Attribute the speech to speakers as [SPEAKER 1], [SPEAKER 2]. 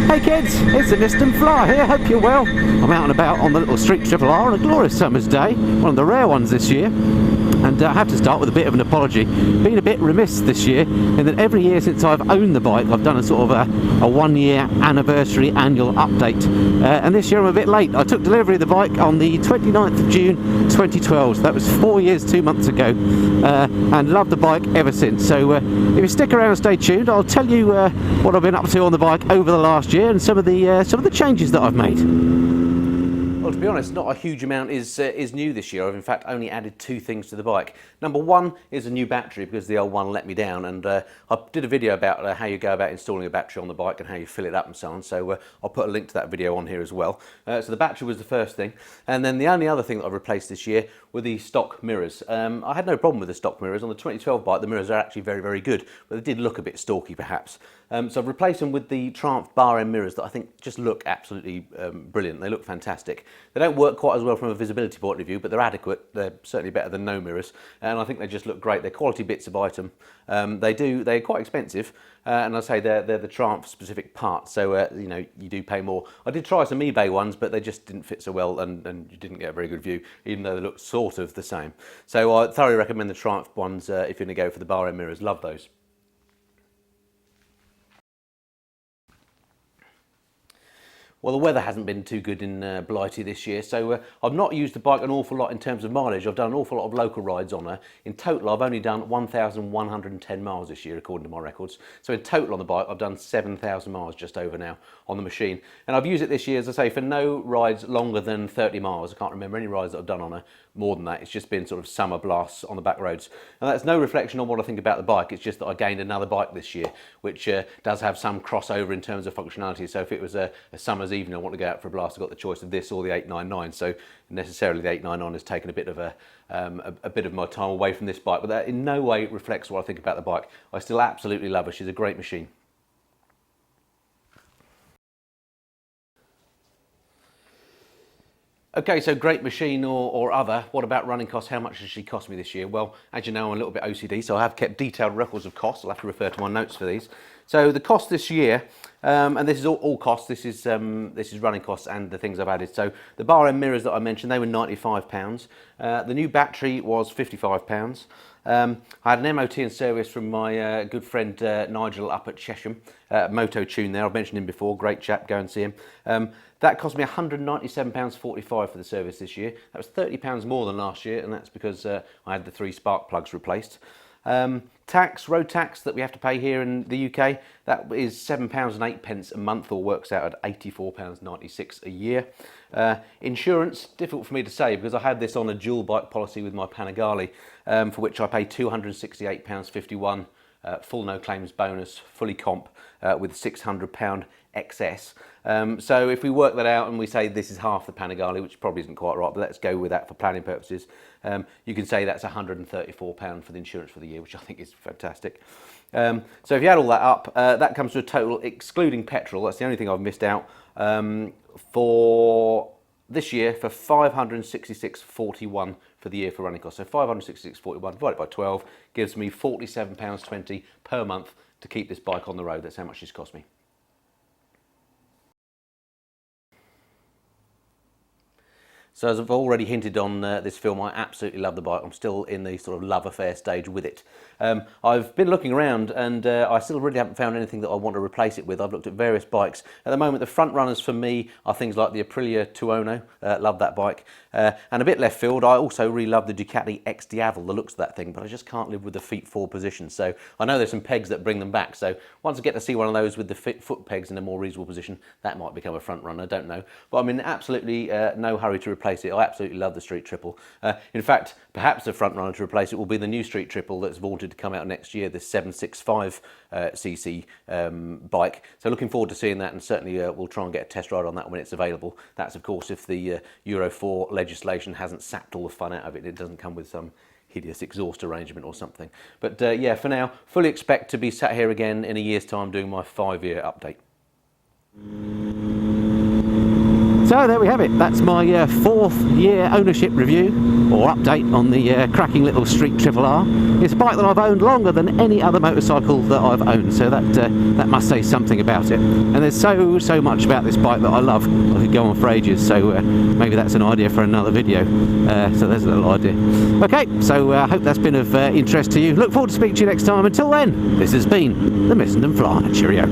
[SPEAKER 1] Hey kids, it's the Missenden Fly here, hope you're well. I'm out and about on the little Street Triple R on a glorious summer's day, one of the rare ones this year. And I have to start with a bit of an apology. Been a bit remiss this year in that every year since I've owned the bike I've done a sort of a 1 year anniversary annual update, and this year I'm a bit late. I took delivery of the bike on the 29th of June 2012, so that was 4 years 2 months ago, and loved the bike ever since. So if you stick around and stay tuned, I'll tell you what I've been up to on the bike over the last year and some of the changes that I've made. Well, to be honest, not a huge amount is new this year. I've in fact only added 2 things to the bike. Number 1 is a new battery because the old one let me down, and I did a video about how you go about installing a battery on the bike and how you fill it up and so on, so I'll put a link to that video on here as well. So the battery was the first thing, and then the only other thing that I've replaced this year were the stock mirrors. I had no problem with the stock mirrors. On the 2012 bike the mirrors are actually very, very good, but they did look a bit stalky perhaps. So I've replaced them with the Triumph bar end mirrors that I think just look absolutely brilliant. They look fantastic. They don't work quite as well from a visibility point of view, but they're adequate. They're certainly better than no mirrors, and I think they just look great. They're quality bits of item. They're quite expensive, and I say they're the Triumph specific parts, so you know, you do pay more. I did try some eBay ones, but they just didn't fit so well, and you didn't get a very good view, even though they look sort of the same. So I thoroughly recommend the Triumph ones if you're going to go for the bar end mirrors. Love those. Well, the weather hasn't been too good in Blighty this year, so I've not used the bike an awful lot in terms of mileage. I've done an awful lot of local rides on her. In total, I've only done 1,110 miles this year, according to my records. So in total on the bike, I've done 7,000 miles just over now on the machine. And I've used it this year, as I say, for no rides longer than 30 miles. I can't remember any rides that I've done on her more than that. It's just been sort of summer blasts on the back roads. And that's no reflection on what I think about the bike. It's just that I gained another bike this year, which does have some crossover in terms of functionality. So if it was a summer's evening, I want to go out for a blast, I've got the choice of this or the 899. So necessarily the 899 has taken a bit of my time away from this bike, but that in no way reflects what I think about the bike. I still absolutely love her. She's a great machine. Okay, so great machine or other. What about running costs? How much has she cost me this year? Well, as you know, I'm a little bit OCD, so I have kept detailed records of costs. I'll have to refer to my notes for these. So the cost this year, and this is all costs. This is running costs and the things I've added. So the bar end mirrors that I mentioned, they were £95. The new battery was £55. I had an MOT and service from my good friend Nigel up at Chesham, Moto Tune there. I've mentioned him before, great chap, go and see him. That cost me £197.45 for the service this year. That was £30 more than last year, and that's because I had the 3 spark plugs replaced. Road tax that we have to pay here in the UK, that is £7.08 a month, or works out at £84.96 a year. Insurance, difficult for me to say because I had this on a dual bike policy with my Panigale, for which I pay £268.51, full no claims bonus, fully comp, with £600 excess. So if we work that out and we say this is half the Panigale, which probably isn't quite right, but let's go with that for planning purposes, you can say that's £134 for the insurance for the year, which I think is fantastic. So if you add all that up, that comes to a total, excluding petrol, that's the only thing I've missed out, for this year, for £566.41 for the year for running costs. So £566.41 divided by 12 gives me £47.20 per month to keep this bike on the road. That's how much it's cost me. So as I've already hinted on this film, I absolutely love the bike. I'm still in the sort of love affair stage with it. I've been looking around and I still really haven't found anything that I want to replace it with. I've looked at various bikes. At the moment, the front runners for me are things like the Aprilia Tuono. Love that bike. And a bit left field, I also really love the Ducati X Diavel, the looks of that thing, but I just can't live with the feet forward position. So I know there's some pegs that bring them back. So once I get to see one of those with the foot pegs in a more reasonable position, that might become a front runner, I don't know. But I'm in absolutely no hurry to replace it. I absolutely love the Street Triple. In fact, perhaps the front runner to replace it will be the new Street Triple that's vaunted to come out next year, the 765cc bike. So looking forward to seeing that, and certainly we'll try and get a test ride on that when it's available. That's of course if the Euro 4 legislation hasn't sapped all the fun out of it. It doesn't come with some hideous exhaust arrangement or something. But yeah, for now, fully expect to be sat here again in a year's time doing my 5-year update. So there we have it. That's my fourth year ownership review or update on the cracking little Street Triple R. It's a bike that I've owned longer than any other motorcycle that I've owned, so that must say something about it. And there's so much about this bike that I love. I could go on for ages, so maybe that's an idea for another video. So there's a little idea. Okay, so I hope that's been of interest to you. Look forward to speaking to you next time. Until then, this has been the Missenden Fly. Cheerio.